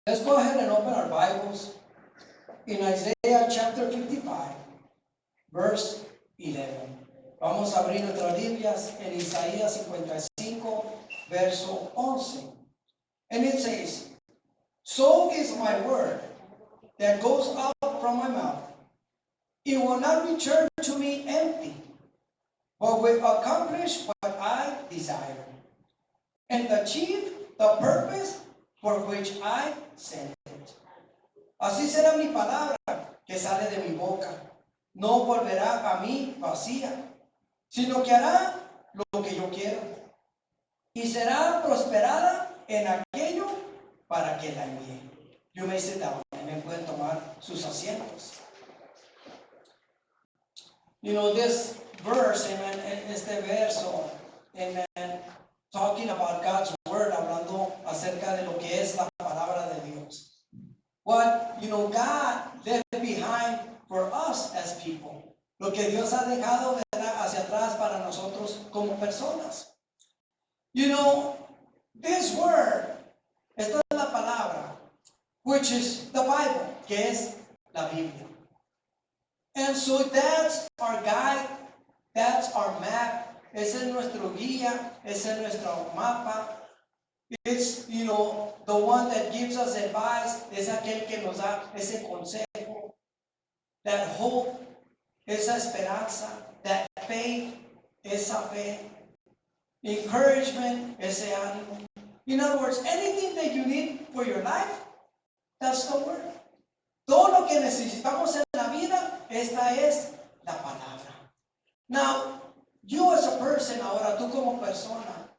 Let's go ahead and open our Bibles in Isaiah chapter 55, verse 11. Vamos a abrir nuestras Biblias en Isaías 55, verso 11. And it says, "So is my word that goes out from my mouth. It will not return to me empty, but will accomplish what I desire, and achieve the purpose for which I sent it." Así será mi palabra que sale de mi boca. No volverá a mí vacía, sino que hará lo que yo quiero, y será prosperada en aquello para que la envíe. You may sit down. Me pueden tomar sus asientos. You know, this verse, amen, este verso, amen, talking about God's word, hablando acerca de lo que es la palabra de Dios. What, you know, God left behind for us as people. Lo que Dios ha dejado hacia atrás para nosotros como personas. You know, this word, esta es la palabra, which is the Bible, que es la Biblia. And so that's our guide, that's our map, ese es nuestro guía, ese es nuestro mapa. It's, you know, the one that gives us advice, es aquel que nos da ese consejo, that hope, esa esperanza, that faith, esa fe, encouragement, ese ánimo. In other words, anything that you need for your life, that's the word. Todo lo que necesitamos en la vida, esta es la palabra. Now, you as a person, ahora tú como persona,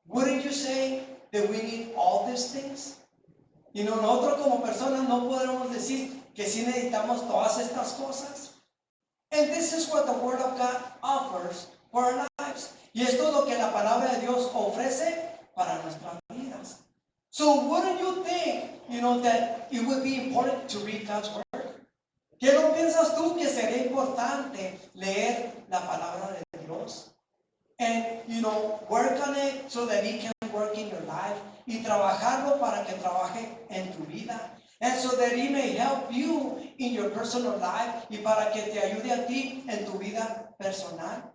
wouldn't you say that we need all these things? You know, nosotros como personas no podemos decir que sí necesitamos todas estas cosas. And this is what the Word of God offers for our lives. Y esto es lo que la palabra de Dios ofrece para nuestras vidas. So wouldn't you think, you know, that it would be important to read God's Word? ¿Qué no piensas tú que sería importante leer la palabra de Dios? And, you know, work on it so that it can work in your life. Y trabajarlo para que trabaje en tu vida. And so that it may help you in your personal life. Y para que te ayude a ti en tu vida personal.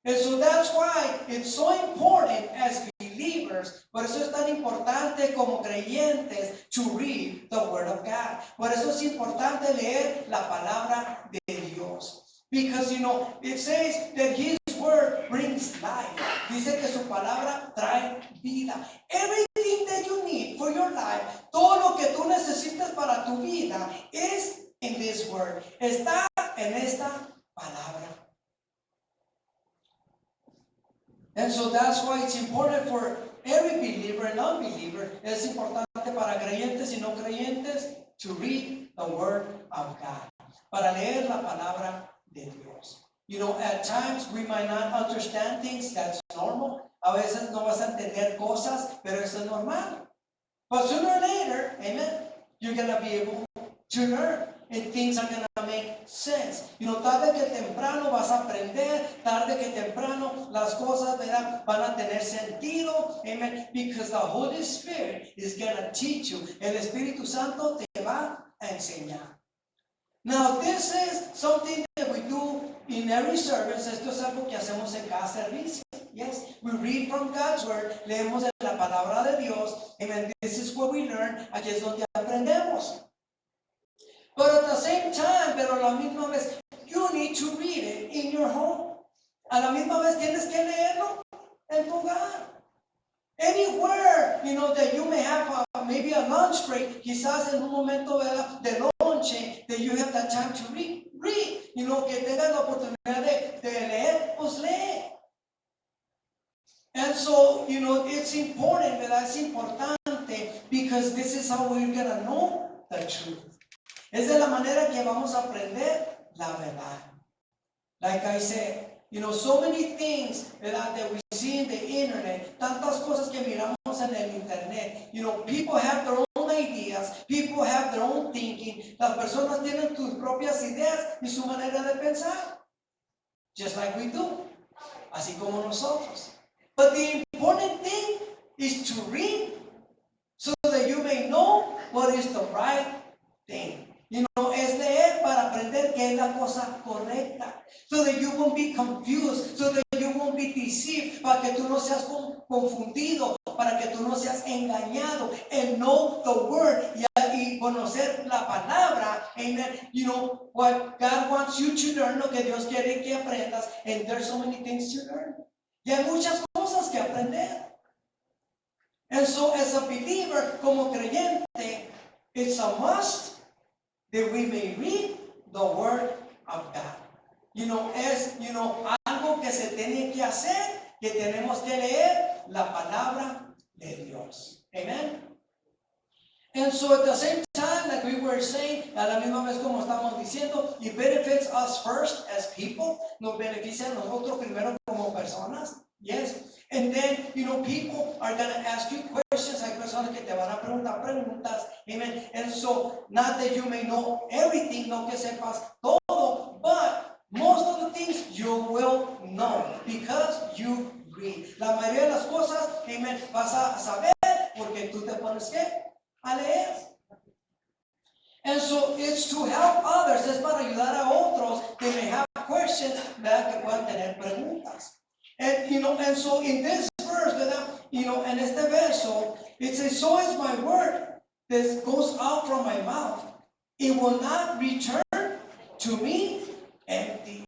And so that's why it's so important as believers, por eso es tan importante como creyentes to read the Word of God. Por eso es importante leer la palabra de Dios. Because, you know, it says that His Word brings life. Dice que su palabra trae vida. Everything that you need for your life, todo lo que tú necesitas para tu vida es in this Word. Está en esta palabra. And so that's why it's important for every believer and unbeliever. Es importante para creyentes y no creyentes to read the Word of God. Para leer la palabra de Dios. You know, at times we might not understand things. That's normal. A veces no vas a entender cosas, pero eso es normal. But sooner or later, amen, you're going to be able to learn. And things are going to make sense. You know, tarde que temprano vas a aprender, tarde que temprano las cosas van a tener sentido. Amen. Because the Holy Spirit is going to teach you. El Espíritu Santo te va a enseñar. Now, this is something that we do in every service. Esto es algo que hacemos en cada servicio. Yes, we read from God's Word. Leemos de la palabra de Dios. Amen. This is what we learn. Aquí es donde aprendemos. But at the same time, pero a la misma vez, you need to read it in your home. A la misma vez tienes que leerlo en tu hogar. Anywhere, you know, that you may have maybe a lunch break, quizás en un momento de lonche, that you have that time to read. You know, que tengas la oportunidad de leer, pues lee. And so, you know, it's important, ¿verdad? Es importante, because this is how we're going to know the truth. Es de la manera que vamos a aprender la verdad. Like I said, you know, so many things, ¿verdad? That we see in the internet, tantas cosas que miramos en el internet. You know, people have their own ideas, people have their own thinking. Las personas tienen sus propias ideas y su manera de pensar. Just like we do. Así como nosotros. But the important thing is to read so that you may know what is the right thing. Es leer para aprender qué es la cosa correcta. So that you won't be confused, so that you won't be deceived, para que tú no seas confundido, para que tú no seas engañado. And know the word, y conocer la palabra. Amen. What God wants you to learn, lo que Dios quiere que aprendas. And there's so many things to learn. Y hay muchas cosas que aprender. And so as a believer, como creyente, it's a must that we may read the word of God. Es algo que se tiene que hacer, que tenemos que leer la palabra de Dios. Amen. And so at the same time, like we were saying, a la misma vez como estamos diciendo, it benefits us first as people. Nos beneficia a nosotros primero como personas. Yes. And then, people are going to ask you questions. Hay personas que te van a preguntar preguntas. Amen. And so, not that you may know everything, no que sepas todo, but most of the things you will know because you read. La mayoría de las cosas, amen, vas a saber porque tú te pones ¿qué? A leer. And so, it's to help others. Es para ayudar a otros que may have questions, ¿verdad? Que puedan tener preguntas. And so in this verse, en este verso, it says, so is my word that goes out from my mouth. It will not return to me empty.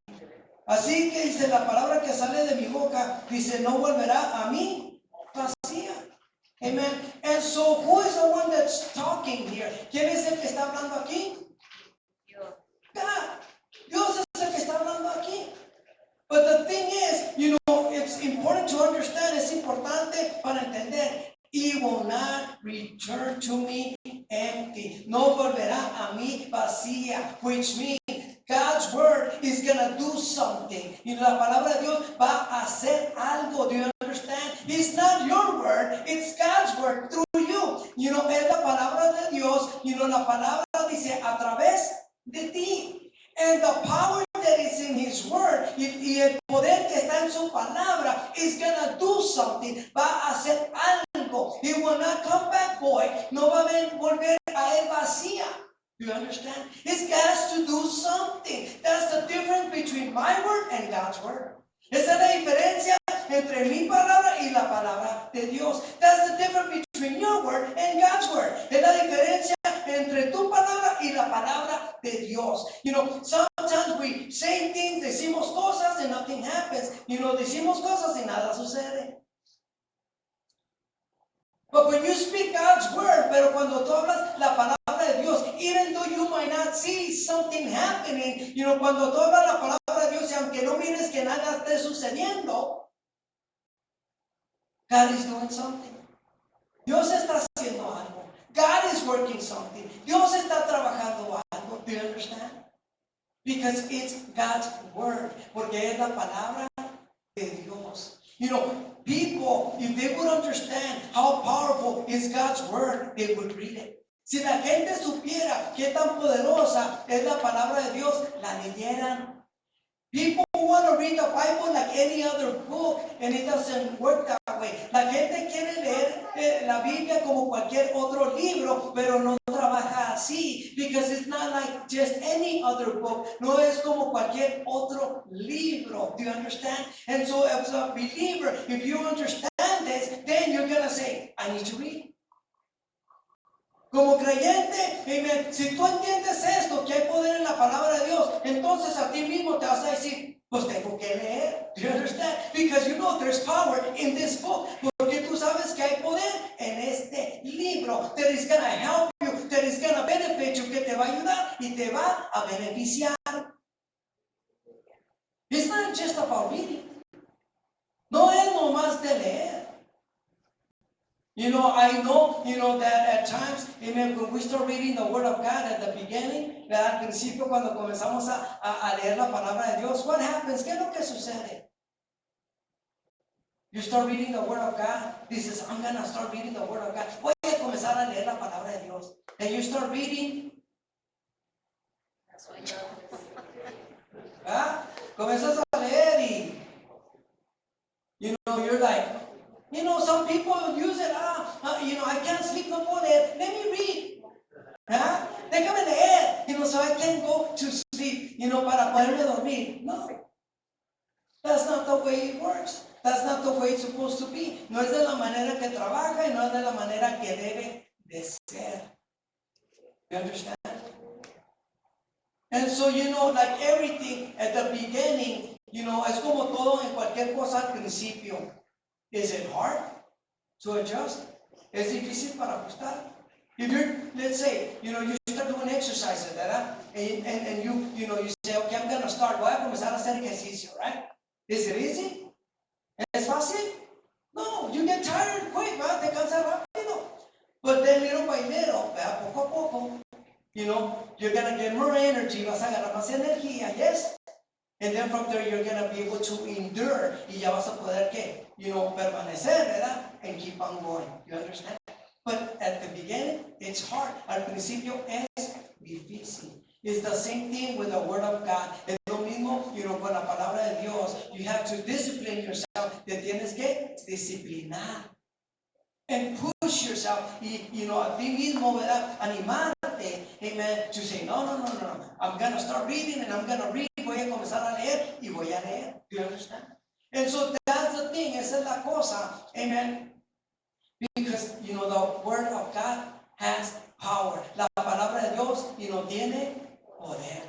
Así que dice la palabra que sale de mi boca, dice, no volverá a mí vacía. Amen. And so who is the one that's talking here? ¿Quién es el que está hablando aquí? God. Dios es el que está hablando aquí. But the thing is, it's important to understand, es importante para entender, it will not return to me empty. No volverá a mí vacía, which means God's word is going to do something. La palabra de Dios va a hacer algo. Do you understand? It's not your word, it's God's word through you. Es la palabra de Dios. La palabra dice a través de ti. And the power that is in His word, y el poder que está en su palabra, is going to do something. Va a hacer algo. It will not come back void. No va a volver a él vacía. Do you understand? It has to do something. That's the difference between my word and God's word. Esa es la diferencia entre mi palabra y la palabra de Dios. That's the difference between your word and God's word. Es la diferencia entre tu palabra y la palabra de Dios. Sometimes we say things, decimos cosas and nothing happens. Decimos cosas y nada sucede. But when you speak God's word, pero cuando tú hablas la palabra de Dios, even though you might not see something happening, cuando tú hablas la palabra de Dios, y aunque no mires que nada esté sucediendo, God is doing something. Dios está haciendo algo. God is working something. Dios está trabajando algo. Do you understand? Because it's God's word. Porque es la palabra de Dios. People, if they would understand how powerful is God's word, they would read it. Si la gente supiera qué tan poderosa es la palabra de Dios, la leyeran. People want to read the Bible like any other book, and it doesn't work that way. La gente quiere leer la Biblia como cualquier otro libro, pero no trabaja así, because it's not like just any other book. No es como cualquier otro libro. Do you understand? And so as a believer, if you understand this, then you're going to say, I need to read. Como creyente, amen, si tú entiendes esto, que hay poder en la palabra de Dios, entonces a ti mismo te vas a decir, pues tengo que leer. Do you understand? Because there's power in this book. Porque tú sabes que hay poder en este libro. That is going to help you, that is going to benefit you, que te va a ayudar y te va a beneficiar. It's not just about reading. No es nomás de leer. I know that at times, amen, when we start reading the Word of God at the beginning, al principio cuando comenzamos a leer la palabra de Dios, what happens? ¿Qué es lo que sucede? You start reading the Word of God. Dices, I'm going to start reading the Word of God. Voy a comenzar a leer la palabra de Dios. And you start reading. ¿Ah? Comienzas a leer y, you're like, some people use it, I can't sleep no more. Let me read. poderme dormir. No. That's not the way it works. That's not the way it's supposed to be. No es de la manera que trabaja y no es de la manera que debe de ser. You understand? And so, like everything at the beginning, es como todo en cualquier cosa al principio. Is it hard to adjust? ¿Es difícil para ajustar? If you're, let's say, you start doing exercises, ¿verdad? And you say, okay, I'm going to start. Voy a comenzar a hacer ejercicio, right? Is it easy? ¿Es fácil? No, you get tired quick, ¿verdad? Te cansas rápido. But then little by little, ¿verdad? Poco a poco, you're going to get more energy, vas a agarrar más energía, yes? And then from there, you're going to be able to endure, y ya vas a poder, ¿qué? Permanecer, ¿verdad? And keep on going. You understand? But at the beginning, it's hard. Al principio es difícil. It's the same thing with the Word of God. Es lo mismo, con la palabra de Dios. You have to discipline yourself. Te tienes que disciplinar. And push yourself. Y, a ti mismo, ¿verdad? Animarte, amen, to say, no. I'm going to start reading and I'm going to read. Voy a comenzar a leer y voy a leer. Do you understand? And so that's the thing. Esa es la cosa. Amen. Because, the Word of God has power. La palabra de Dios, tiene poder.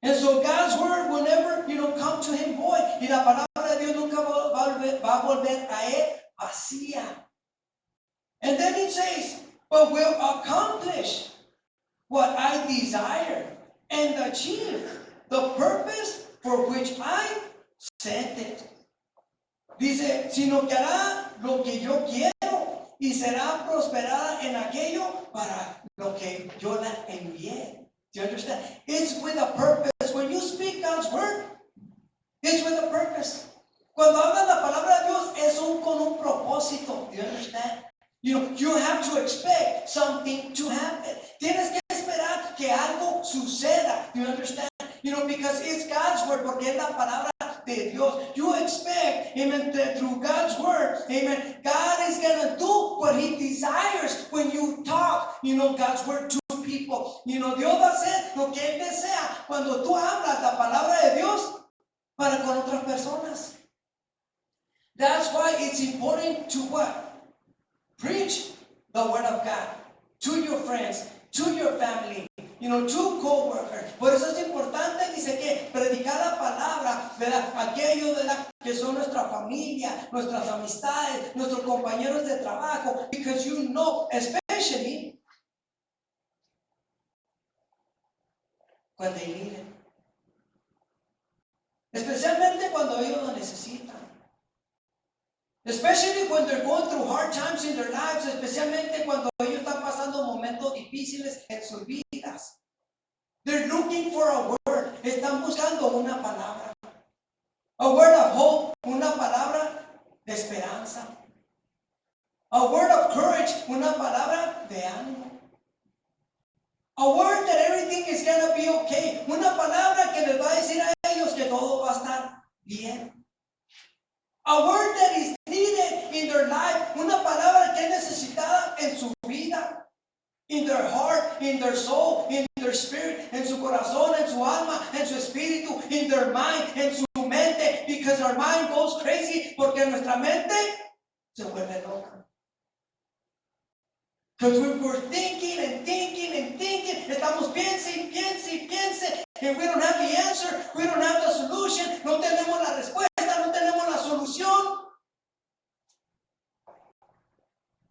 And so God's Word will never, come to Him void. Y la palabra de Dios nunca va a volver a Él vacía. And then it says, but will accomplish what I desire and achieve the purpose for which I sent it. Dice, sino que hará lo que yo quiero y será prosperada en aquello para lo que yo la envié. Do you understand? It's with a purpose. When you speak God's word, it's with a purpose. Cuando hablas la palabra de Dios, es con un propósito. Do you understand? You have to expect something to happen. Tienes que esperar que algo suceda. Do you understand? Because it's God's word, porque es la palabra de Dios. You expect, amen, that through God's word, amen, God is going to do what He desires when you talk, God's word to people. Dios va a hacer lo que Él desea cuando tú hablas la palabra de Dios para con otras personas. That's why it's important to what? Preach the word of God to your friends, to your family, to co-workers. Por eso es importante, dice que predicar la palabra, ¿verdad? Aquellos, ¿verdad?, que son nuestra familia, nuestras amistades, nuestros compañeros de trabajo, because especially when they need it. Especialmente cuando ellos lo necesitan. Especially when they're going through hard times in their lives, especialmente cuando ellos están pasando momentos difíciles en sus vidas. They're looking for a word. Están buscando una palabra. A word of hope, una palabra de esperanza. A word of courage, una palabra de ánimo. A word that everything is going to be okay. Una palabra que les va a decir a ellos que todo va a estar bien. A word that is needed in their life. Una palabra que es necesitada en su vida. In their heart, in their soul, in their spirit, en su corazón, en su alma, en su espíritu, in their mind, en su mente. Because our mind goes crazy. Porque nuestra mente se vuelve loca. Because we're thinking and thinking and thinking. Estamos piense. And we don't have the answer. We don't have the solution. No tenemos la respuesta. No tenemos la solución.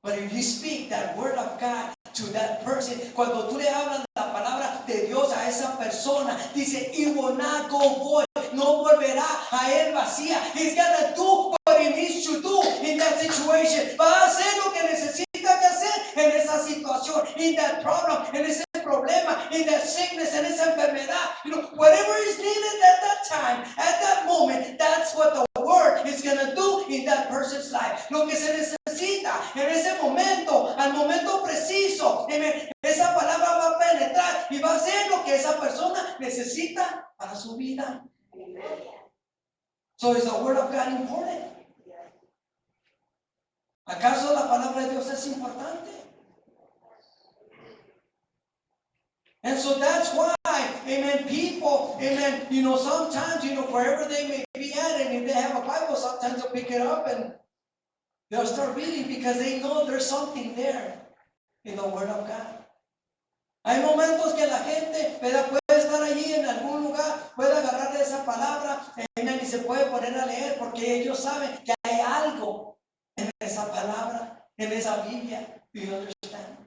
But if you speak that word of God to that person, cuando tú le hablas la palabra de Dios a esa persona, dice, it will not go void. No volverá a él vacía. He's gonna do what he needs to do in that situation. Va a hacer lo que necesita que hacer en esa situación, in that problem, en ese problema, in that sickness, en esa enfermedad. Whatever is needed at that time, at that moment, that's what the word is going to do in that person's life. Lo que se necesita en ese momento, al momento preciso, esa palabra va a penetrar y va a hacer lo que esa persona necesita para su vida. So is the word of God important? ¿Acaso la palabra de Dios es importante? And so that's why amen, people, amen, sometimes, wherever they may be at, and if they have a Bible, sometimes they'll pick it up and they'll start reading because they know there's something there in the Word of God. Hay momentos que la gente, ¿verdad?, puede estar allí en algún lugar, puede agarrar de esa palabra, amen, y se puede poner a leer porque ellos saben que hay algo en esa palabra, en esa Biblia. Do you understand?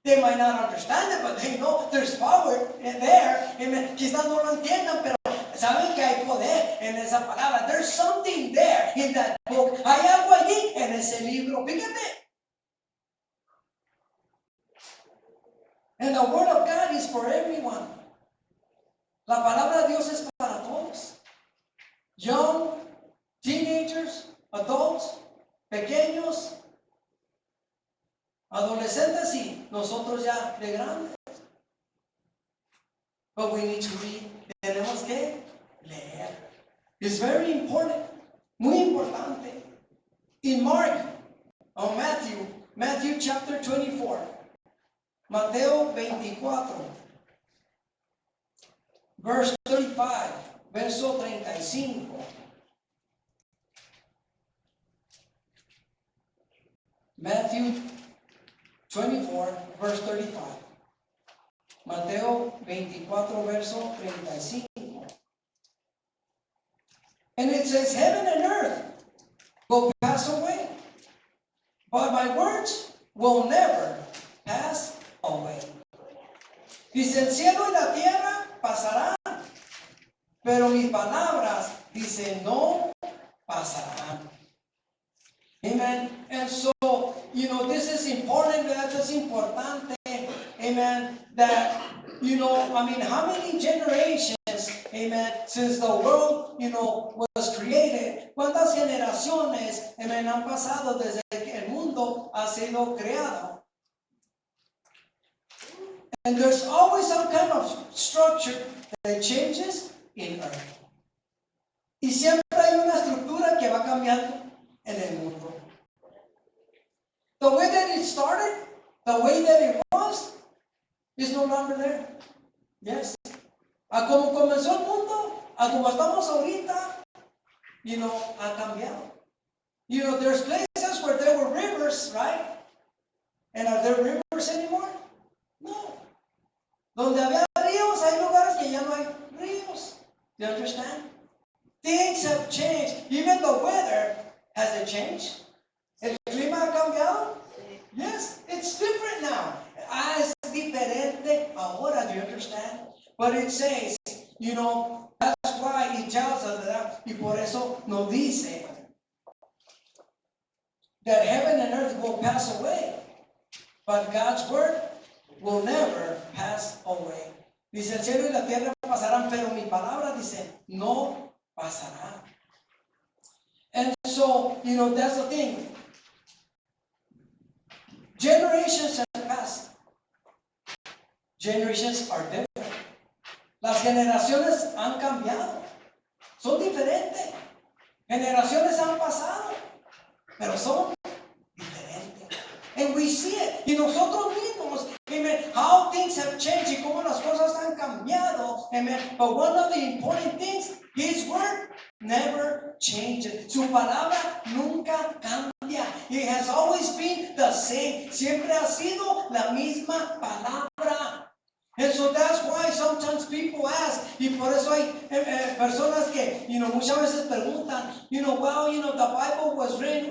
They might not understand it, but they know there's power there. Amen. Quizás no lo entiendan, pero saben que hay poder en esa palabra. There's something there in that book. Hay algo allí en ese libro. Fíjate. And the Word of God is for everyone. La palabra de Dios es para todos. Young, teenagers, adults, pequeños, adolescentes y nosotros ya de grandes. But we need to read. Tenemos que leer. It's very important. Muy importante. In Matthew chapter 24. Mateo 24. Verse 35. Verso 35. Matthew 24, verse 35. Mateo 24, verso 35. And it says, heaven and earth will pass away, but my words will never pass away. Dice, el cielo y la tierra pasarán, pero mis palabras, dice, no pasarán. Amen. And so, this is important, that is importante. Amen. That, how many generations, amen, since the world, was created? ¿Cuántas generaciones, amen, han pasado desde que el mundo ha sido creado? And there's always some kind of structure that changes in earth. Y siempre hay una estructura que va cambiando en el mundo. The way that it started, the way that it was, is no longer there. Yes. A como comenzó el mundo, a como estamos ahorita, ha cambiado. There's places where there were rivers, right? And are there rivers anymore? No. Donde había ríos, hay lugares que ya no hay ríos. Do you understand? Things have changed. Even the weather, has it changed? ¿El clima ha cambiado? Yes, it's different now. Es diferente ahora, do you understand? But it says, that's why it tells us that, y por eso nos dice that heaven and earth will pass away, but God's word will never pass away. Dice, el cielo y la tierra pasarán, pero mi palabra, dice, no pasará. And so, that's the thing. Generations have passed. Generations are different. Las generaciones han cambiado. Son diferentes. Generaciones han pasado, pero son diferentes. And we see it. Y nosotros mismos, amen, how things have changed y cómo las cosas han cambiado. Amen. But one of the important things, His word never changes. Su palabra nunca cambia. It has always been the same. Siempre ha sido la misma palabra. And so that's why sometimes people ask, y por eso hay personas que, muchas veces preguntan, well, the Bible was written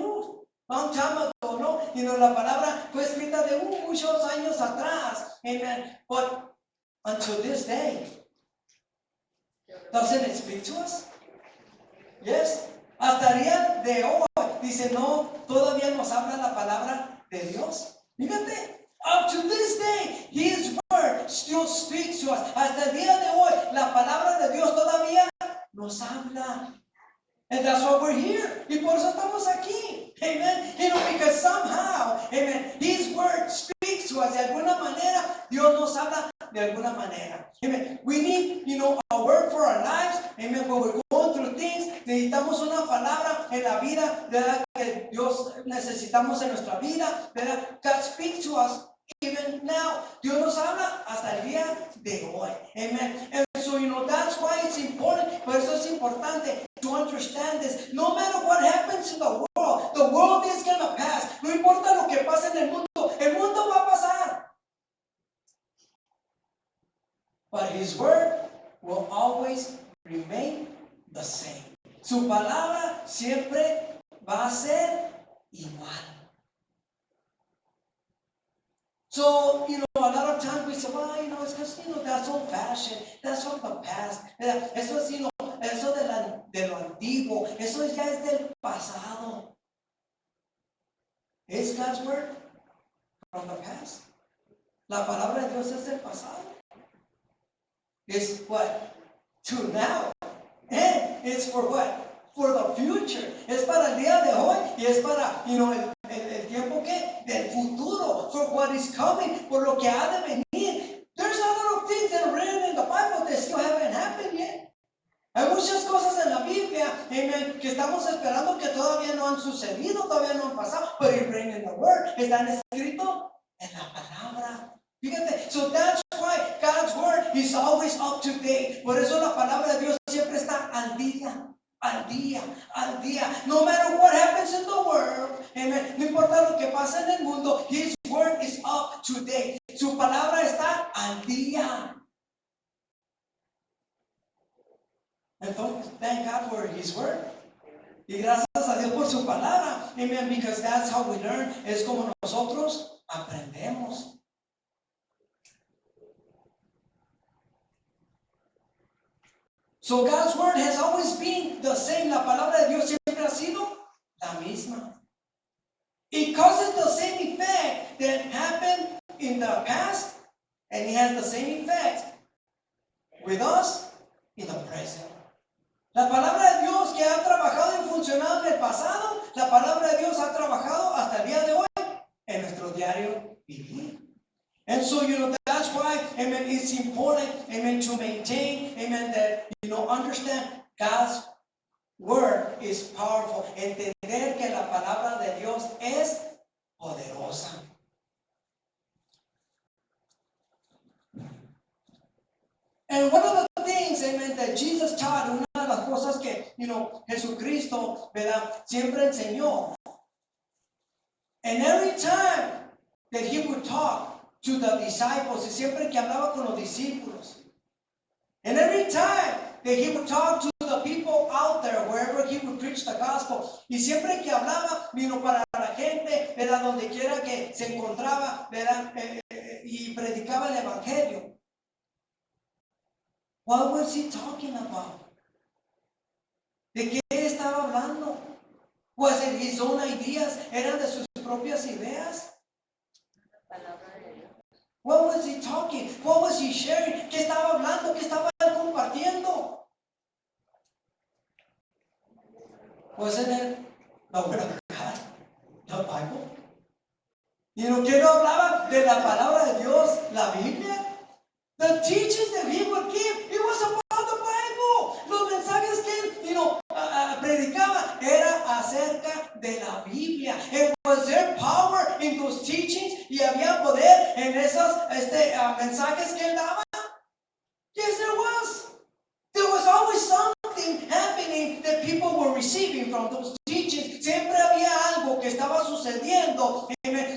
long time ago, no? La palabra fue escrita de muchos años atrás. Amen. But until this day, doesn't it speak to us? Yes. Hasta el día de hoy, dice, no, todavía nos habla la palabra de Dios. Fíjate, up to this day, His word still speaks to us. Hasta el día de hoy, la palabra de Dios todavía nos habla. And that's why we're here. Y por eso estamos aquí. Amen. Because somehow, amen, His word speaks to us. De alguna manera, Dios nos habla de alguna manera. Amen. We need, a word for our lives. Amen. When we're going through things, necesitamos una palabra en la vida, ¿verdad? Que Dios necesitamos en nuestra vida, ¿verdad? God speaks to us even now. Dios nos habla hasta el día de hoy. Amen. And that's why it's important. Por eso es importante to understand this. No matter what happens in the world is going to pass. No importa lo que pase en el mundo va a pasar. But His word will always remain the same. Su palabra siempre va a ser igual. So, a lot of times we say, well, it's because, that's old fashioned. That's from the past. Eso es, eso de lo antiguo. Eso ya es del pasado. ¿Es God's word from the past? La palabra de Dios es del pasado. It's what? To now. And it's for what? For the future. Es para el día de hoy y es para, el tiempo que del futuro. For what is coming, por lo que ha de venir. There's a lot of things that are written in the Bible that still haven't happened yet. Hay muchas cosas en la Biblia, amen, que estamos esperando que todavía no han sucedido, todavía no han pasado, but it's written in the Word. Están escritos en la palabra. Fíjate, so that's why God's word is always up to date. Por eso la palabra de Dios siempre está al día, al día, al día. No matter what happens in the world, amen, no importa lo que pasa en el mundo, His word is up to date. Su palabra está al día. Entonces, thank God for His word. Y gracias a Dios por su palabra. Amen, because that's how we learn. Es como nosotros aprendemos. So God's word has always been the same. La palabra de Dios siempre ha sido la misma. It causes the same effect that happened in the past, and it has the same effect with us in the present. La palabra de Dios que ha trabajado y funcionado en el pasado, la palabra de Dios ha trabajado hasta el día de hoy en nuestro diario vivir. And so, that's why, amen, it's important, amen, to maintain, amen, that, understand God's word is powerful. Entender que la palabra de Dios es poderosa. And one of the things, amen, that Jesus taught, una de las cosas que, Jesucristo, ¿verdad?, siempre enseñó. And every time that He would talk to the disciples, y siempre que hablaba con los discípulos, and every time that He would talk to the people out there, wherever He would preach the gospel, y siempre que hablaba, para la gente, ¿verdad?, donde quiera que se encontraba, ¿verdad?, y predicaba el evangelio. What was He talking about? ¿De qué estaba hablando? Was it His own ideas? ¿Eran de sus propias ideas? What was He talking? What was He sharing? ¿Qué estaba hablando? ¿Qué estaba compartiendo? Wasn't it the Word of God? The Bible? ¿Quién no hablaba de la palabra de Dios? La Biblia. The teachings that He would give, it was about the Bible. Los mensajes que Él, predicaba era acerca de la Biblia. And was there power in those teachings? ¿Y había poder en esos mensajes que Él daba? Yes, there was. There was always something happening that people were receiving from those teachings. Siempre había algo que estaba sucediendo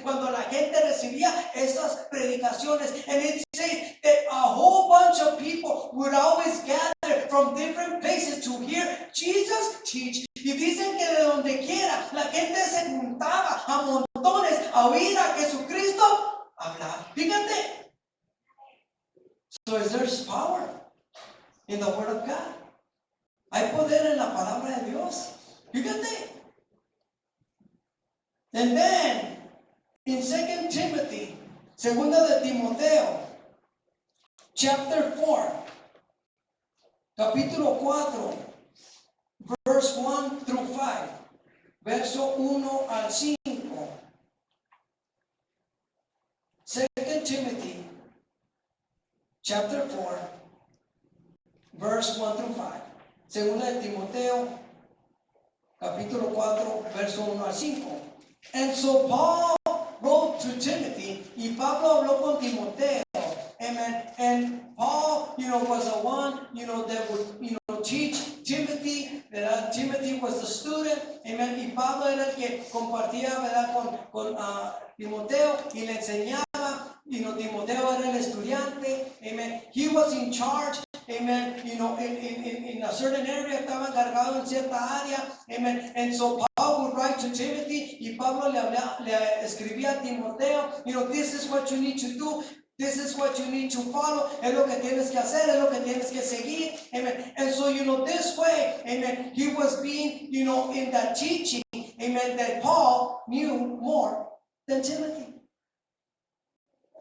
cuando la gente recibía esas predicaciones. And it says that a whole bunch of people would always gather from different places to hear Jesus teach. Y dicen que de donde quiera la gente se juntaba a montones a oír a Jesucristo hablar. Fíjate. So is there power in the Word of God? Hay poder en la palabra de Dios. Fíjate. And then, in 2 Timothy, segunda de Timoteo, chapter 4, capítulo 4, verse 1 through 5, verso 1 al 5. 2 Timothy, chapter 4, verse 1 through 5. Segunda de Timoteo, capítulo 4, verso 1 al 5. And so Paul wrote to Timothy, y Pablo habló con Timoteo, amen. And Paul, was the one, that would, teach Timothy, ¿verdad? Timothy was the student, amen. Y Pablo era el que compartía, ¿verdad? Con Timoteo y le enseñaba. Timoteo era el estudiante, amen. He was in charge, amen. In a certain area, estaba encargado en cierta área, amen. And so Paul would write to Timothy, y Pablo le escribía a Timoteo, this is what you need to do. This is what you need to follow. Es lo que tienes que hacer, es lo que tienes que seguir. Amen. And so, this way, amen, he was being, in that teaching, amen, that Paul knew more than Timothy.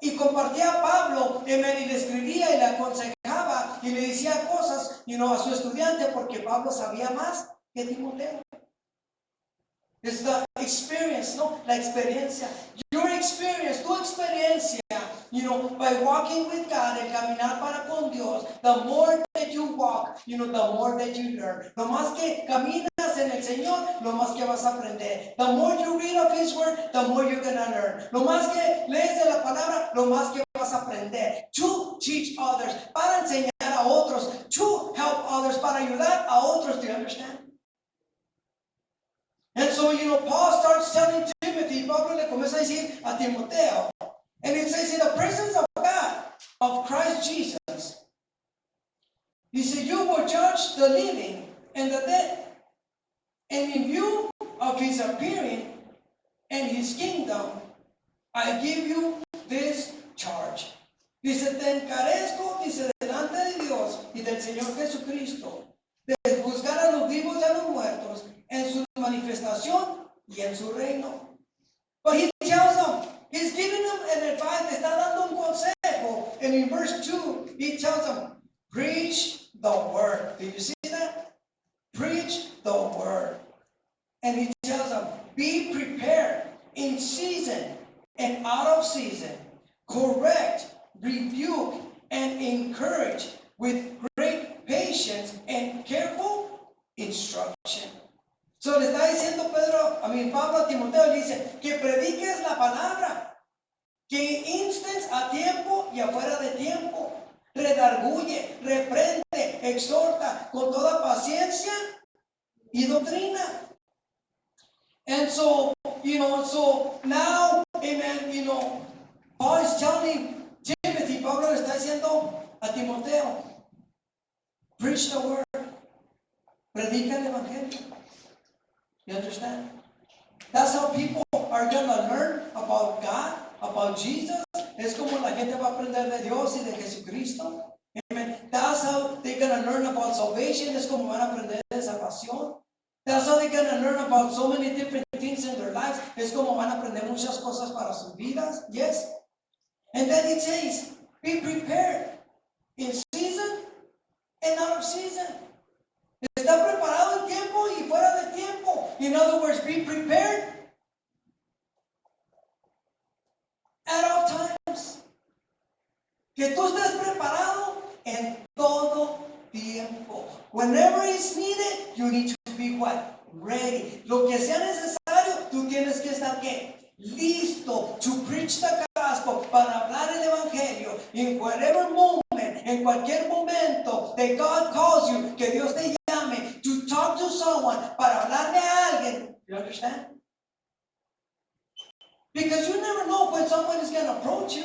Y compartía a Pablo, amen, y le escribía y le aconsejaba y le decía cosas, a su estudiante, porque Pablo sabía más que Timoteo. It's the experience, ¿no? La experiencia. Your experience, tu experiencia, by walking with God, el caminar para con Dios, the more that you walk, the more that you learn. Lo más que caminas en el Señor, lo más que vas a aprender. The more you read of His Word, the more you're going to learn. Lo más que lees de la palabra, lo más que vas a aprender. To teach others, para enseñar a otros. To help others, para ayudar a otros. Do you understand? And so, Paul starts telling Timothy, Pablo le comienza a decir a Timoteo, and it says, in the presence of God, of Christ Jesus, he said, you will judge the living and the dead. And in view of His appearing and His kingdom, I give you this charge. Dice, te encarezco, dice, delante de Dios y del Señor Jesucristo, de juzgar a los vivos y a los muertos en su manifestación y en su reino. But he tells them, he's giving them an advice, está dando un consejo. And in verse 2, he tells them, preach the word. Did you see that? Preach the word. And he tells them, be prepared in season and out of season. Correct, rebuke, and encourage with great patience and careful instruction. So le está diciendo Pablo a Timoteo, le dice que prediques la palabra, que instes a tiempo y afuera de tiempo, redarguye, reprende, exhorta con toda paciencia y doctrina. And so, so now, amen, Paul is telling Timothy, Pablo le está diciendo a Timoteo, preach the word, predica el evangelio. You understand? That's how people are going to learn about God, about Jesus. Es como la gente va a aprender de Dios y de Jesucristo. Amen. That's how they're going to learn about salvation. Es como van a aprender de salvación. That's how they're going to learn about so many different things in their lives. Es como van a aprender muchas cosas para sus vidas. Yes. And then it says, be prepared in season and out of season. Está preparado en tiempo y fuera de tiempo. In other words, be prepared at all times. Que tú estés preparado en todo tiempo. Whenever it's needed, you need to be what? Ready. Lo que sea necesario, tú tienes que estar ¿qué? Listo to preach the gospel, para hablar el evangelio. In whatever moment, en cualquier momento that God calls you, que Dios te llame to talk to someone, para hablarle a alguien. You understand? Because you never know when someone is going to approach you.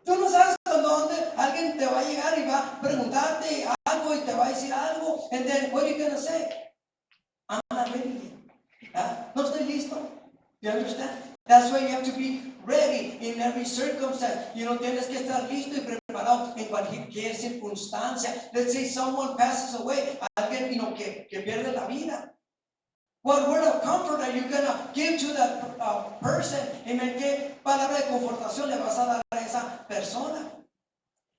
Tú no sabes cuando alguien te va a llegar y va a preguntarte algo y te va a decir algo. And then what are you going to say? I'm not ready yet. No estoy listo. You understand? That's why you have to be ready in every circumstance. Tienes que estar listo y preparado en cualquier circunstancia. Let's say someone passes away. Alguien, que pierde la vida. What word of comfort are you going to give to that person? Amen. ¿Qué palabra de confortación le vas a dar a esa persona?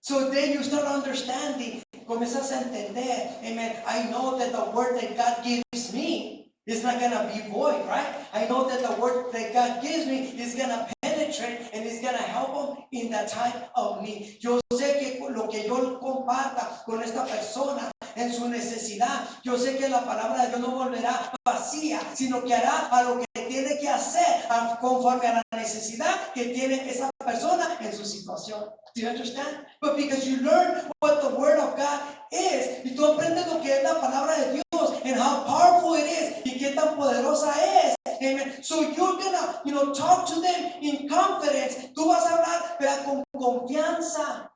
So then you start understanding. Comienzas a entender. Amen. I know that the word that God gives me is not going to be void, right? I know that the word that God gives me is going to penetrate and is going to help them in that time of need. Yo sé que lo que yo comparta con esta persona en su necesidad, yo sé que la palabra de Dios no volverá vacía, sino que hará a lo que tiene que hacer conforme a la necesidad que tiene esa persona en su situación. Do you understand? But because you learn what the Word of God is, y tú aprendes lo que es la palabra de Dios, and how powerful it is, y qué tan poderosa es. Amen. So you're gonna, talk to them in confidence. Tú vas a hablar, pero con confianza.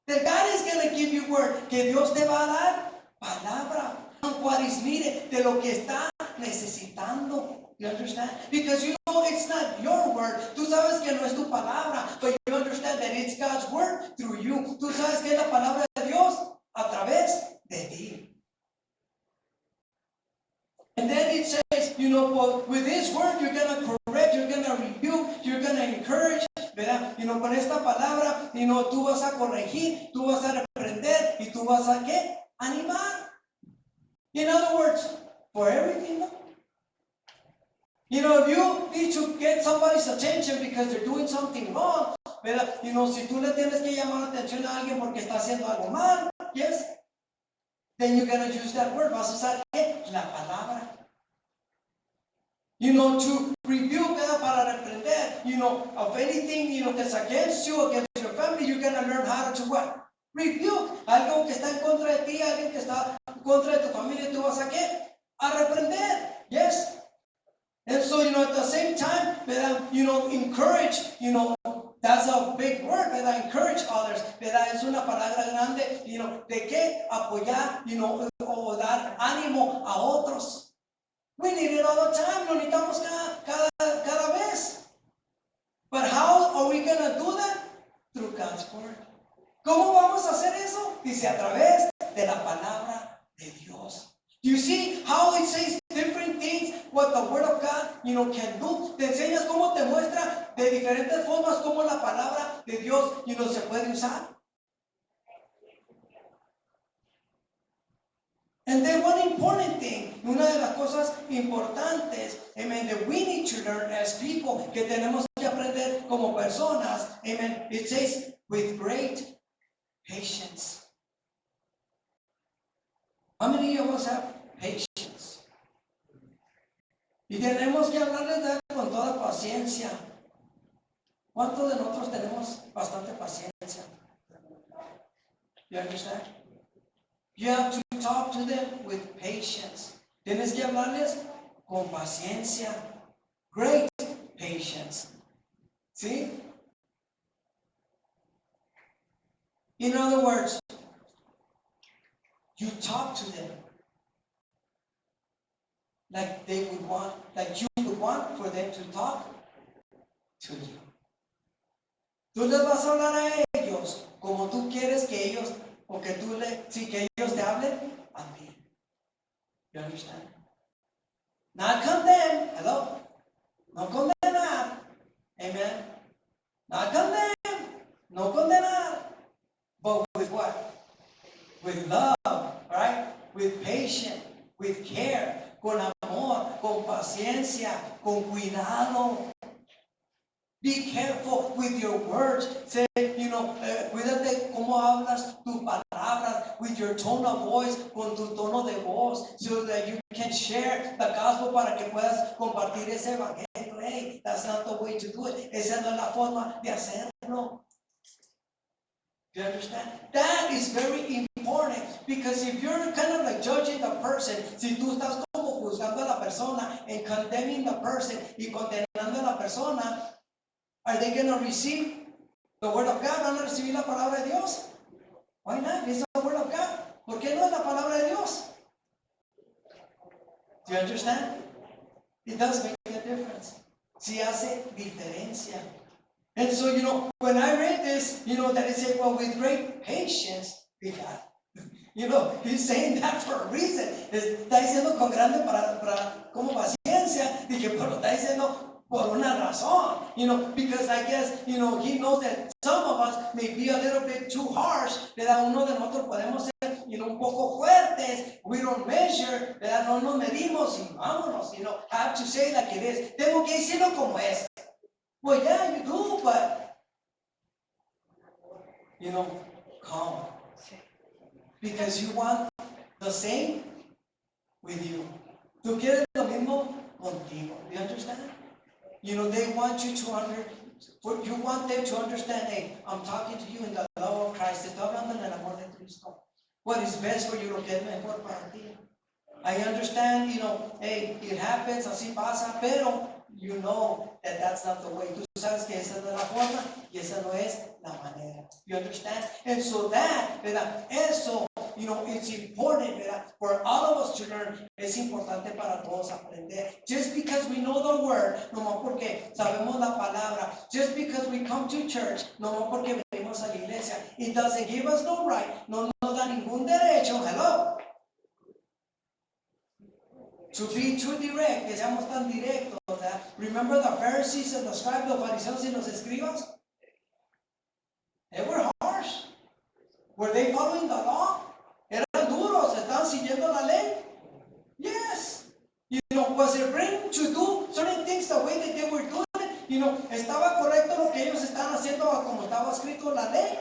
That God is gonna give you word. Que Dios te va a dar palabra. What is needed, de lo que está necesitando. You understand? Because you know it's not your word. Tú sabes que no es tu palabra, but you understand that it's God's word through you. Tú sabes que es la palabra de Dios a través de ti. And then it says, with this word you're going to correct, you're going to rebuke, you're going to encourage, ¿verdad? Con esta palabra, tú vas a corregir, tú vas a reprender y tú vas a ¿qué? Animar. In other words, for everything, no? If you need to get somebody's attention because they're doing something wrong, ¿verdad? Si tú le tienes que llamar la atención a alguien porque está haciendo algo mal, yes, then you're going to use that word. Vas a usar ¿qué? La palabra. To rebuke, ¿verdad? Para reprender, of anything, that's against you, against your family, you're going to learn how to what? Rebuke. Algo que está en contra de ti, alguien que está en contra de tu familia, tú vas a ¿qué? A reprender. Yes. And so, at the same time, encourage, that's a big word, ¿verdad? Encourage others, ¿verdad? Es una palabra grande, de qué apoyar, o dar ánimo a otros. We need it all the time, lo necesitamos cada vez. But how are we going to do that? Through God's word. ¿Cómo vamos a hacer eso? Dice a través de la palabra de Dios. You see how it says different things, what the word of God, can do. Te enseñas cómo te muestra de diferentes formas cómo la palabra de Dios, se puede usar. And then one important thing, una de las cosas importantes, amen, that we need to learn as people, que tenemos que aprender como personas, amen, it says with great patience. How many of us have patience? Y tenemos que hablarles de con toda paciencia. ¿Cuántos de nosotros tenemos bastante paciencia? You understand? You have to talk to them with patience. Tienes que hablarles con paciencia. Great patience. ¿Sí? In other words, you talk to them like they would want, like you would want for them to talk to you. Tú les vas a hablar a ellos como tú quieres que ellos, o que tú que ellos te hablen a ti. You understand? Not condemn. Hello? No condenar. Amen. Not condemn. No condenar. But with what? With love, right? With patience, with care, con amor, con paciencia, con cuidado. Be careful with your words. Say, cuídate cómo hablas tus palabras, with your tone of voice, con tu tono de voz, so that you can share the gospel para que puedas compartir ese evangelio. Hey, that's not the way to do it. Esa no es la forma de hacerlo. Do you understand? That is very important, because if you're kind of like judging the person, si tú estás como juzgando a la persona and condemning the person y condenando a la persona, are they going to receive the word of God? ¿Van a recibir la palabra de Dios? Why not? It's the word of God. ¿Por qué no es la palabra de Dios? Do you understand? It does make a difference. Sí hace diferencia. And so, when I read this, that it said, well, with great patience, he's saying that for a reason. Está diciendo con grande como paciencia. Dije, pero lo está diciendo por una razón, because I guess, he knows that some of us may be a little bit too harsh, ¿verdad? Uno de nosotros podemos ser, un poco fuertes. We don't measure, ¿verdad? No nos medimos y vámonos, I have to say like it is. Tengo que decirlo como es. Well, yeah, you do, but, calm. Because you want the same with you. Tú quieres lo mismo contigo. Do you understand? They want you you want them to understand, hey, I'm talking to you in the love of Christ. Te estoy hablando en el amor de Cristo. What is best for you, lo que es mejor para ti. I understand, hey, it happens, así pasa, pero you know that that's not the way. Tú sabes que esa no es la forma y esa no es la manera. You understand? And so that, ¿verdad? Eso, it's important, ¿verdad? For all of us to learn. Es importante para todos aprender. Just because we know the word, no más porque sabemos la palabra. Just because we come to church, no más porque venimos a la iglesia. It doesn't give us no right. No nos da ningún derecho. Hello. To be too direct, que seamos tan directos. ¿Verdad? Remember the Pharisees and the scribes, los fariseos y los escribas? They were harsh. Were they following the law? Eran duros, estaban siguiendo la ley. Yes. Was it right to do certain things the way that they were doing it? ¿Estaba correcto lo que ellos estaban haciendo como estaba escrito en la ley?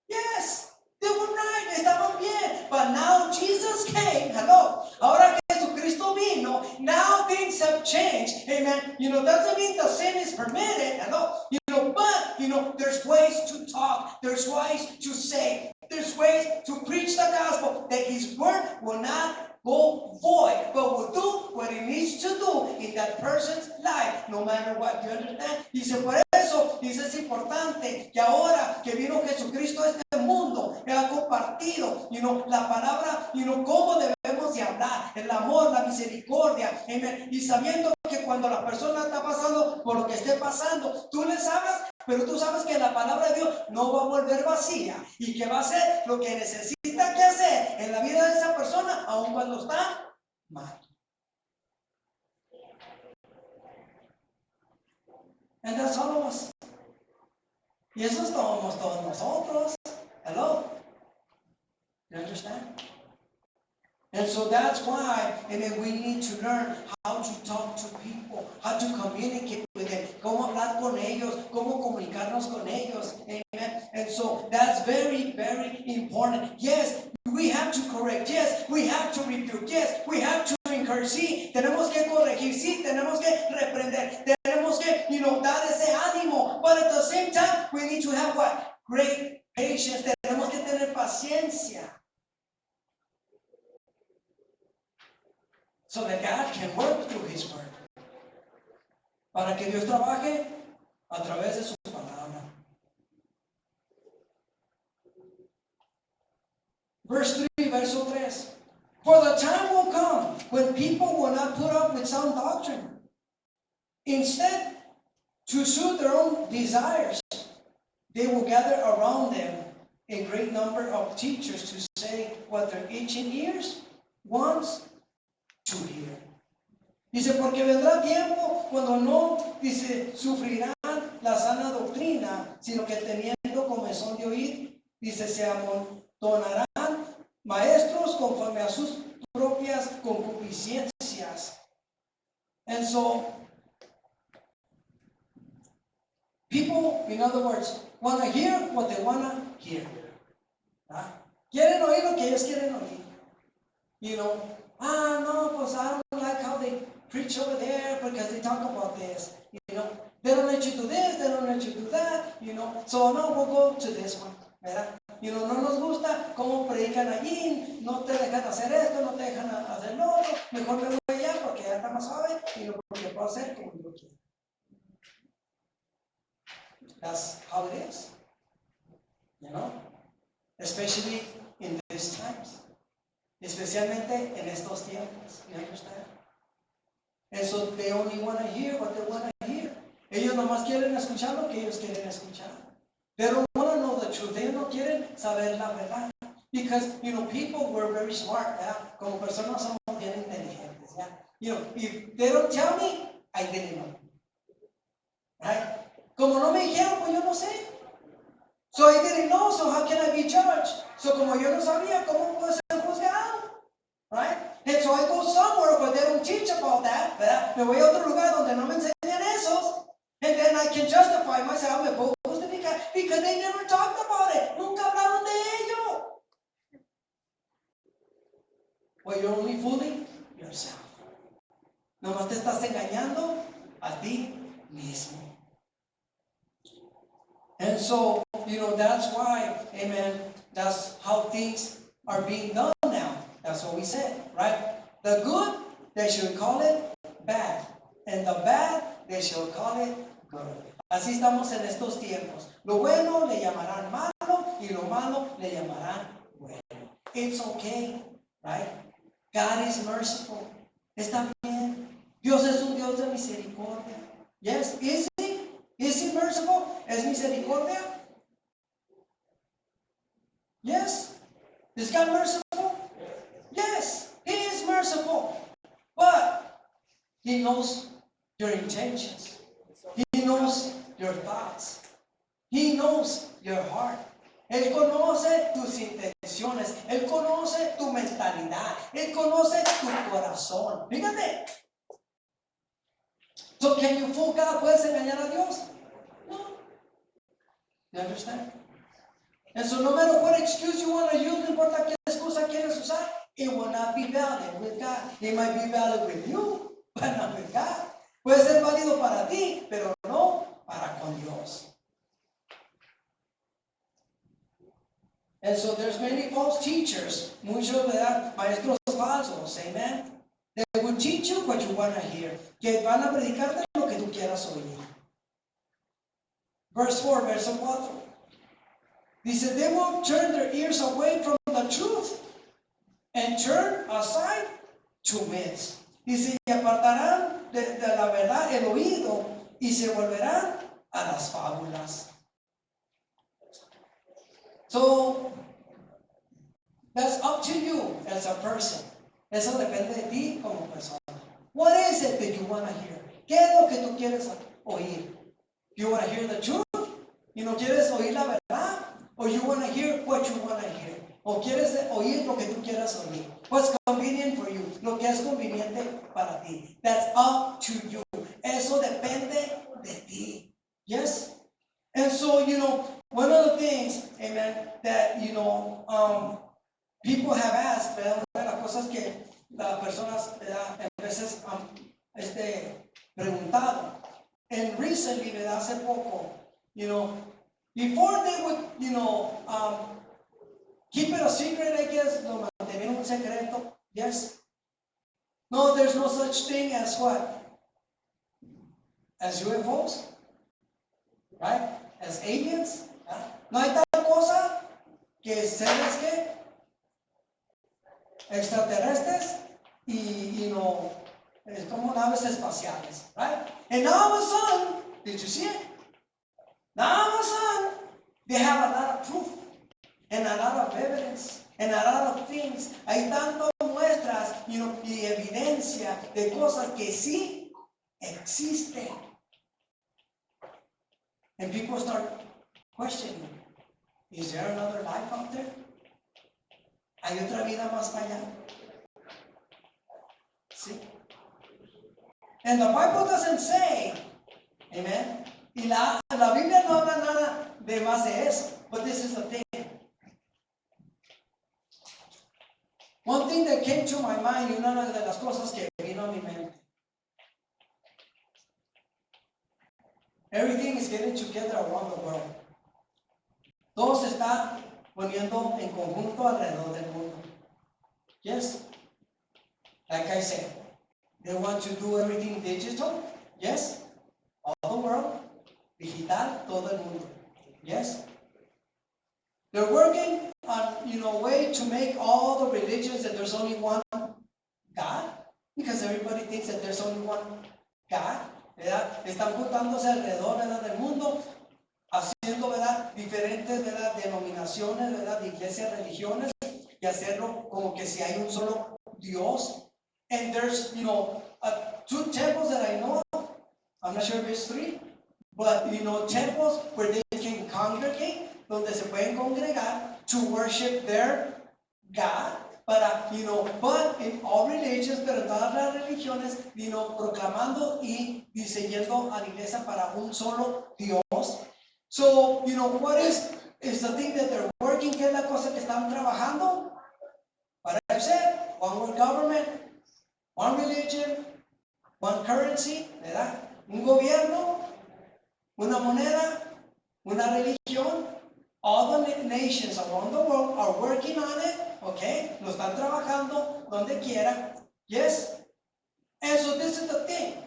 Yes. They were right, estaban bien. But now Jesus came. Hello. Ahora que Jesucristo vino, now things have changed. Amen. Doesn't mean the sin is permitted. Hello. But, there's ways to talk. There's ways to say. There's ways to preach the gospel that His word will not go void, but will do what it needs to do in that person's life, no matter what. You understand? Dice, por eso, es importante que ahora que vino Jesucristo a este mundo, Él ha compartido, la palabra, cómo debemos de hablar, el amor, la misericordia, amen. Y sabiendo que cuando la persona está pasando por lo que esté pasando, tú les hablas, pero tú sabes que la palabra de Dios no va a volver vacía y que va a hacer lo que necesita que hacer en la vida de esa persona, aun cuando está mal. And that's all of us. Y eso somos todos nosotros. Hello. You understand? And so that's why, we need to learn how to talk to people, how to communicate with them, cómo hablar con ellos, cómo comunicarnos con ellos. Amen. And so that's very, very important. Yes, we have to correct. Yes, we have to rebuke. Yes, we have to encourage. Sí, tenemos que corregir. Sí, tenemos que reprender. Tenemos que, dar ese ánimo. But at the same time, we need to have what? Great patience. Tenemos que tener paciencia. So that God can work through His word. Para que Dios trabaje a través de su palabra. Verse 3, verso 3. For the time will come when people will not put up with sound doctrine. Instead, to suit their own desires, they will gather around them a great number of teachers to say what their itching ears wants to hear. Dice, porque vendrá tiempo cuando no, dice, sufrirán la sana doctrina, sino que teniendo comezón de oír, dice, se amontonarán maestros conforme a sus propias concupiscencias. And so, people, in other words, want to hear what they want to hear. ¿Ah? Quieren oír lo que ellos quieren oír. No, pues I don't like how they preach over there because they talk about this. They don't let you do this, they don't let you do that. So no, we'll go to this one. ¿Verdad? No nos gusta cómo predican allí, no te dejan hacer esto, no te dejan hacer lo otro. Mejor me voy allá porque ya está más suave y lo porque puedo hacer como yo quiero. That's how it is. Especially in these times. Especialmente en estos tiempos. You understand? And so they only want to hear what they want to hear. Ellos nomás quieren escuchar lo que ellos quieren escuchar. They don't want to know the truth. Ellos no quieren saber la verdad. Because, people were very smart. ¿Ya? Como personas somos bien inteligentes. ¿Ya? If they don't tell me, I didn't know. Right? Como no me dijeron, pues yo no sé. So I didn't know, so how can I be judged? So como yo no sabía, ¿cómo puedo ser juzgado? Right? And so I go somewhere where they don't teach about that, ¿verdad? Me voy a otro lugar donde no me enseñan esos. And then I can justify myself, me puedo justificar, because they never talked about it. Nunca hablaron de ello. Well, you're only fooling yourself. Nomás te estás engañando a ti mismo. And so, that's why, amen, that's how things are being done now. That's what we said, right? The good, they should call it bad. And the bad, they should call it good. Así estamos en estos tiempos. Lo bueno le llamarán malo y lo malo le llamarán bueno. It's okay, right? God is merciful. Está bien. Dios es un Dios de misericordia. Yes, is he? Is he merciful? ¿Es misericordia? Yes. Is God merciful? Yes, he is merciful. But he knows your intentions. He knows your thoughts. He knows your heart. Él conoce tus intenciones. Él conoce tu mentalidad. Él conoce tu corazón. Fíjate. So can you fool God? ¿Puedes engañar a Dios? No. You understand? And so no matter what excuse you want to use, no importa qué excusa quieres usar, it will not be valid with God. It might be valid with you, but not with God. Puede ser válido para ti, pero no para con Dios. And so there's many false teachers, muchos, ¿verdad? Maestros falsos, amen. They will teach you what you want to hear. Que van a predicarte lo que tú quieras oír. Verse 4, verso 4. Dice, they will turn their ears away from the truth and turn aside to myths. Dice, y apartarán de la verdad el oído y se volverán a las fábulas. So, that's up to you as a person. Eso depende de ti como persona. What is it that you want to hear? ¿Qué es lo que tú quieres oír? You want to hear the truth? ¿No quieres oír la verdad? Or you want to hear what you want to hear? ¿O quieres oír lo que tú quieras oír? What's convenient for you? Lo que es conveniente para ti. That's up to you. Eso depende de ti. Yes? And so, one of the things, amen, that, people have asked, ¿verdad? Una de las cosas que las personas, ¿verdad? A veces han preguntado. And recently, ¿verdad? Hace poco, before they would, keep it a secret, I guess, lo mantener un secreto, yes? No, there's no such thing as what? As UFOs, right? As aliens, right? No hay tal cosa que seres que extraterrestres y es como naves espaciales, right? And all of a sudden, did you see it? Now all of a sudden, they have a lot of proof and a lot of evidence and a lot of things. Hay tantas muestras, y evidencia de cosas que sí existen. And people start questioning, is there another life out there? ¿Hay otra vida más allá? ¿Sí? And the Bible doesn't say, amen. Y la Biblia no habla nada de más de eso. But this is the thing. One thing that came to my mind, y una de las cosas que vino a mi mente. Everything is getting together around the world. Todo se está poniendo en conjunto alrededor del mundo. Yes? Like I said, they want to do everything digital. Yes? All the world. Digital, todo el mundo. Yes? They're working on, a way to make all the religions that there's only one God. Because everybody thinks that there's only one God. ¿Verdad? Están juntándose alrededor, ¿verdad? Del mundo, haciendo, ¿verdad? Diferentes, ¿verdad? Denominaciones, ¿verdad? De iglesias, religiones, y hacerlo como que si hay un solo Dios. And there's, two temples that I know of. I'm not sure if it's three, but, temples where they can congregate, donde se pueden congregar to worship their God. But in all religions, pero en todas las religiones, proclamando y yendo a la iglesia para un solo Dios. So, what is the thing that they're working? ¿Qué es la cosa que están trabajando? What I've said, one world government, one religion, one currency, ¿verdad? Un gobierno, una moneda, una religión. All the nations around the world are working on it, okay? Lo están trabajando donde quiera. Yes? And so this is the thing.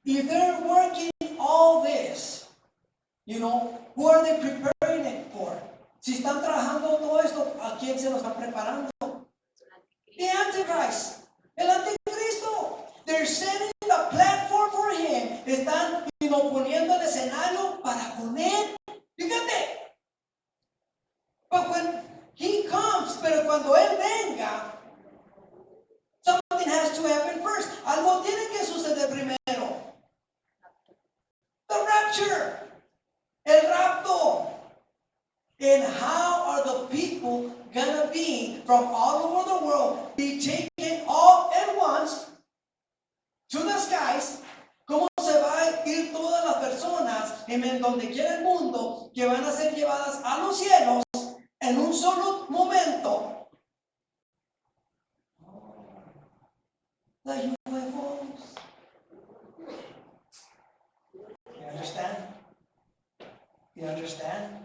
If they're working all this, who are they preparing it for? Si están trabajando todo esto, ¿a quién se lo están preparando? The Antichrist. El Anticristo. They're setting the platform for him. Están, poniendo el escenario para poner. Fíjate. But when he comes, pero cuando él venga, something has to happen first. Algo tiene que suceder primero. The rapture. El rapto. And how are the people gonna be from all over the world be taken all at once to the skies? ¿Cómo se va a ir todas las personas en donde quiera el mundo que van a ser llevadas a los cielos en un solo momento? The UFOs. You understand? You understand?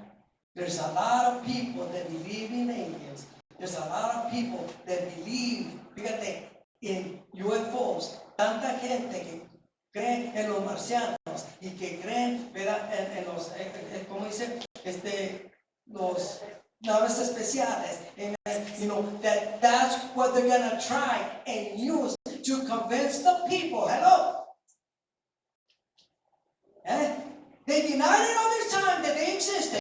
There's a lot of people that believe in aliens. There's a lot of people that believe, fíjate, in UFOs. Tanta gente que cree en los marcianos y que creen, ¿verdad? En los, ¿cómo dice? Los naves especiales. That's what they're gonna try and use to convince the people. Hello? They denied it all this time that they existed.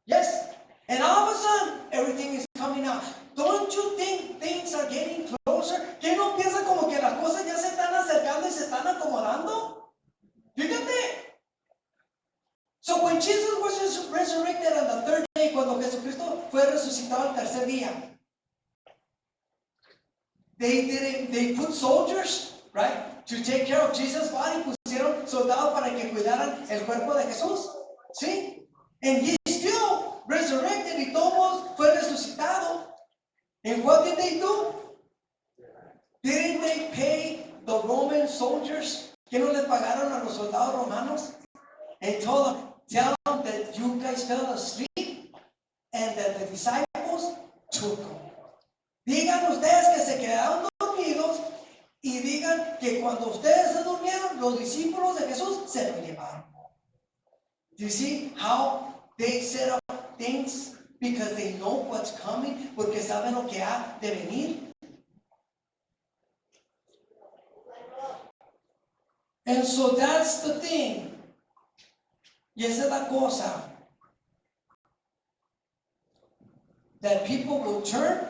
Yes? And all of a sudden, everything is coming out. Don't you think things are getting closer? ¿Qué no piensa como que las cosas ya se están acercando y se están acomodando? Fíjate. So when Jesus was resurrected on the third day, cuando Jesucristo fue resucitado al tercer día, they put soldiers, right, to take care of Jesus' body. Pusieron soldados para que cuidaran el cuerpo de Jesús. ¿Sí? And he still resurrected y todos fue resucitado. And what did they do? Didn't they pay the Roman soldiers? ¿Que no les pagaron a los soldados romanos? And tell them that you guys fell asleep and that the disciples took them. Digan ustedes que se quedaron dormidos y digan que cuando ustedes se durmieron, los discípulos de Jesús se lo llevaron. Do you see how they set up things? Because they know what's coming, porque saben lo que ha de venir. And so that's the thing. Y esa es la cosa. That people will turn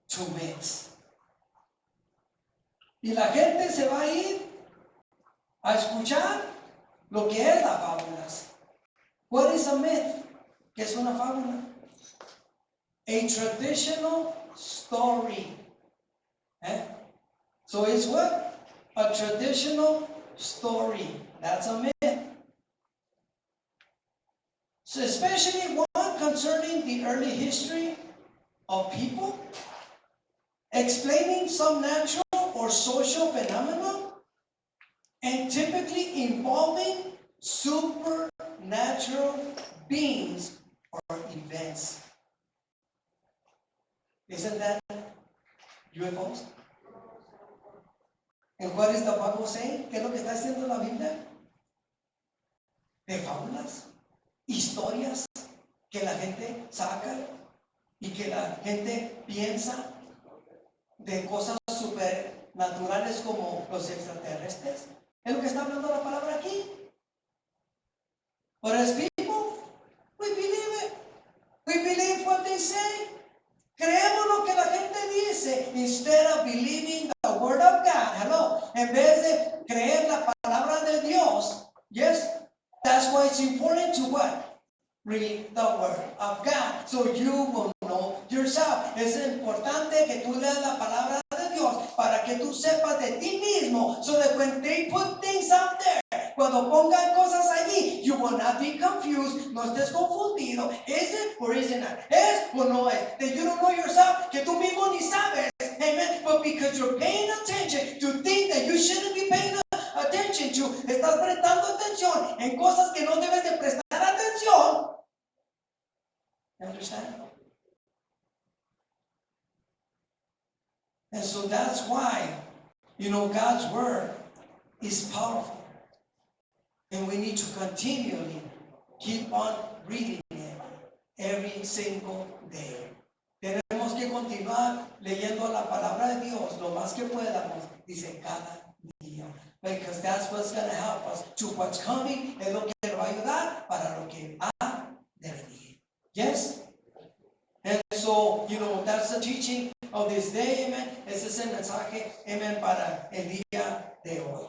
to myths. Y la gente se va a ir a escuchar lo que es las fábulas. What is a myth? ¿Qué es una fábula? A traditional story. So it's what? A traditional story. That's a myth. So especially one concerning the early history of people, explaining some natural or social phenomena, and typically involving supernatural beings or events. Isn't that UFOs? And what is the Bible saying? ¿Qué es lo que está diciendo la Biblia? De fábulas, historias que la gente saca y que la gente piensa de cosas supernaturales como los extraterrestres. Es lo que está hablando la palabra aquí. But as people, we believe it. We believe what they say. Creemos lo que la gente dice instead of believing the word of God. Hello. En vez de creer la palabra de Dios. Yes. That's why it's important to what? Read the word of God. So you will know yourself. Es importante que tú leas la palabra de Dios para que tú sepas de ti mismo. So that when they put things out there, cuando pongan cosas allí, you will not be confused. No estés confundido. Is it or is it not? ¿Es o no es? That you don't know yourself. Que tú mismo ni sabes. Amen. But because you're paying attention to things that you shouldn't be paying attention to. Estás prestando atención en cosas que no debes de And so that's why, God's word is powerful. And we need to continually keep on reading it every single day. Tenemos que continuar leyendo la palabra de Dios lo más que podamos, dice cada día. Because that's what's going to help us to what's coming, es lo que nos va a ayudar para lo que ha de venir. Yes? And so, that's the teaching of this day, amen. Ese es el mensaje, amen, para el día de hoy.